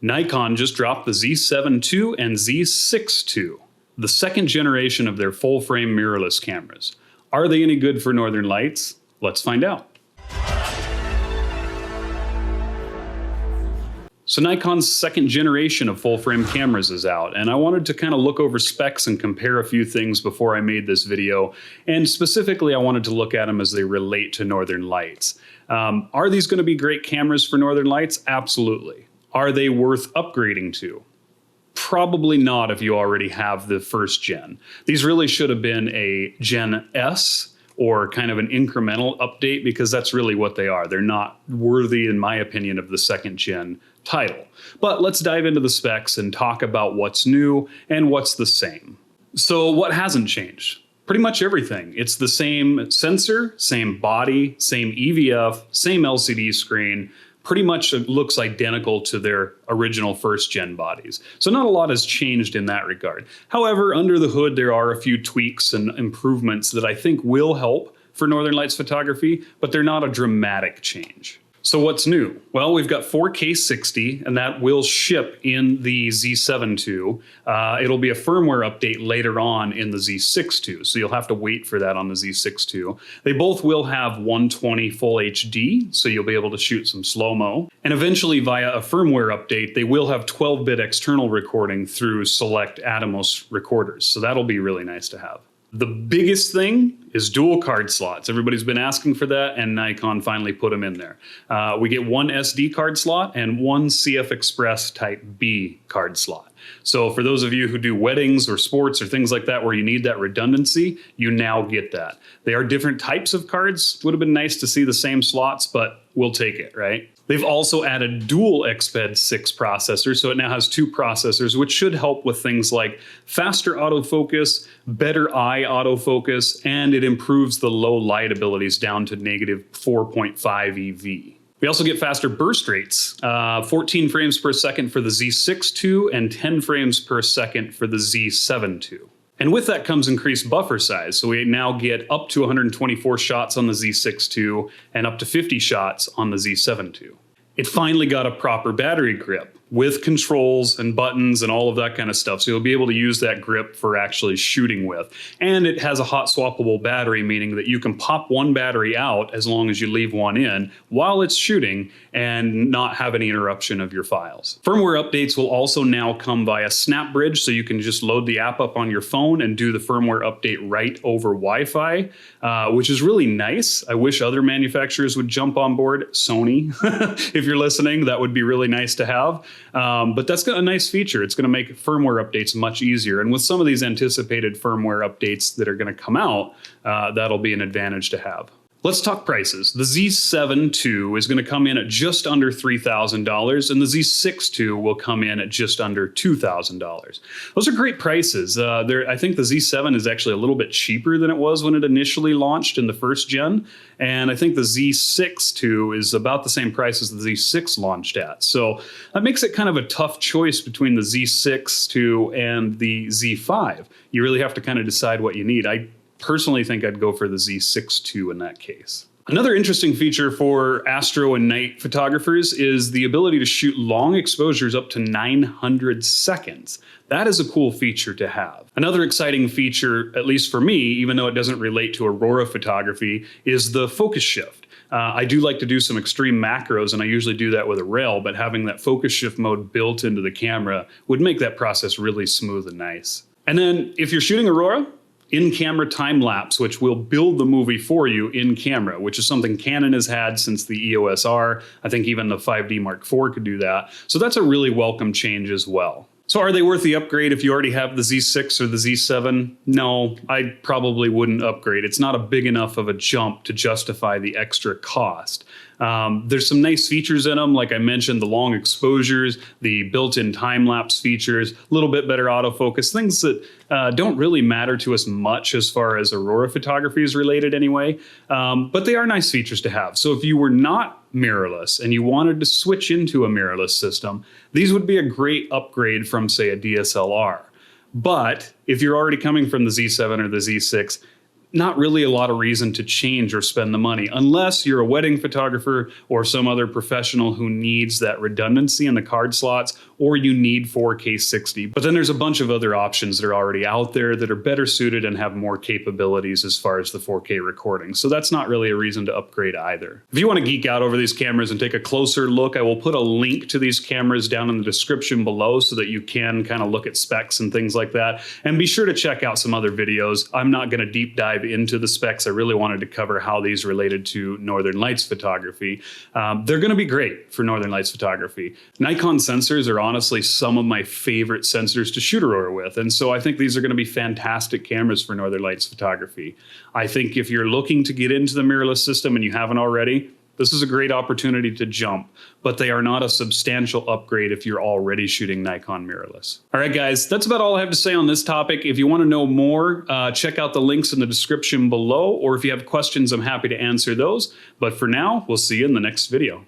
Nikon just dropped the Z7 II and Z6 II, the second generation of their full-frame mirrorless cameras. Are they any good for Northern Lights? Let's find out. So Nikon's second generation of full-frame cameras is out, and I wanted to kind of look over specs and compare a few things before I made this video, and specifically I wanted to look at them as they relate to Northern Lights. Are these going to be great cameras for Northern Lights? Absolutely. Are they worth upgrading to? Probably not if you already have the first gen. These really should have been a Gen S or kind of an incremental update, because that's really what they are. They're not worthy, in my opinion, of the second gen title. But let's dive into the specs and talk about what's new and what's the same. So what hasn't changed? Pretty much everything. It's the same sensor, same body, same EVF, same LCD screen. Pretty much looks identical to their original first gen bodies. So not a lot has changed in that regard. However, under the hood, there are a few tweaks and improvements that I think will help for Northern Lights photography, but they're not a dramatic change. So what's new? Well, we've got 4K 60, and that will ship in the Z7 II. It'll be a firmware update later on in the Z6 II, so you'll have to wait for that on the Z6 II. They both will have 120 full HD, so you'll be able to shoot some slow-mo. And eventually, via a firmware update, they will have 12-bit external recording through select Atomos recorders, so that'll be really nice to have. The biggest thing is dual card slots. Everybody's been asking for that, and Nikon finally put them in there. We get one SD card slot and one CF Express Type B card slot. So for those of you who do weddings or sports or things like that where you need that redundancy, you now get that. They are different types of cards. Would have been nice to see the same slots, but we'll take it, right? They've also added dual XPED 6 processors, so it now has two processors, which should help with things like faster autofocus, better eye autofocus, and it improves the low light abilities down to negative 4.5 EV. We also get faster burst rates, 14 frames per second for the Z6 II and 10 frames per second for the Z7 II. And with that comes increased buffer size, so we now get up to 124 shots on the Z6 II and up to 50 shots on the Z7 II. It finally got a proper battery grip with controls and buttons and all of that kind of stuff, so you'll be able to use that grip for actually shooting with. And it has a hot swappable battery, meaning that you can pop one battery out as long as you leave one in while it's shooting and not have any interruption of your files. Firmware updates will also now come via SnapBridge, so you can just load the app up on your phone and do the firmware update right over Wi-Fi, which is really nice. I wish other manufacturers would jump on board. Sony, if you're listening, that would be really nice to have. But that's a nice feature. It's going to make firmware updates much easier. And with some of these anticipated firmware updates that are going to come out, that'll be an advantage to have. Let's talk prices. The Z7 II is going to come in at just under $3,000, and the Z6 II will come in at just under $2,000. Those are great prices. I think the Z7 is actually a little bit cheaper than it was when it initially launched in the first gen, and I think the Z6 II is about the same price as the Z6 launched at. So that makes it kind of a tough choice between the Z6 II and the Z5. You really have to kind of decide what you need. I personally think I'd go for the Z6 II in that case. Another interesting feature for astro and night photographers is the ability to shoot long exposures up to 900 seconds. That is a cool feature to have. Another exciting feature, at least for me, even though it doesn't relate to Aurora photography, is the focus shift. I do like to do some extreme macros, and I usually do that with a rail, but having that focus shift mode built into the camera would make that process really smooth and nice. And then if you're shooting Aurora, in-camera time-lapse, which will build the movie for you in camera, which is something Canon has had since the EOS R. I think even the 5D Mark IV could do that. So that's a really welcome change as well. So are they worth the upgrade if you already have the Z6 or the Z7? No, I probably wouldn't upgrade. It's not a big enough of a jump to justify the extra cost. There's some nice features in them, like I mentioned, the long exposures, the built-in time-lapse features, a little bit better autofocus, things that don't really matter to us much as far as Aurora photography is related anyway, but they are nice features to have. So if you were not mirrorless and you wanted to switch into a mirrorless system, these would be a great upgrade from, say, a DSLR. But if you're already coming from the Z7 or the Z6, not really a lot of reason to change or spend the money unless you're a wedding photographer or some other professional who needs that redundancy in the card slots, or you need 4K 60. But then there's a bunch of other options that are already out there that are better suited and have more capabilities as far as the 4K recording. So that's not really a reason to upgrade either. If you want to geek out over these cameras and take a closer look, I will put a link to these cameras down in the description below so that you can kind of look at specs and things like that. And be sure to check out some other videos. I'm not going to deep dive into the specs. I really wanted to cover how these related to Northern Lights photography. They're going to be great for Northern Lights photography. Nikon sensors are honestly some of my favorite sensors to shoot Aurora with. And so I think these are going to be fantastic cameras for Northern Lights photography. I think if you're looking to get into the mirrorless system and you haven't already, this is a great opportunity to jump, but they are not a substantial upgrade if you're already shooting Nikon mirrorless. All right, guys, that's about all I have to say on this topic. If you want to know more, check out the links in the description below, or if you have questions, I'm happy to answer those. But for now, we'll see you in the next video.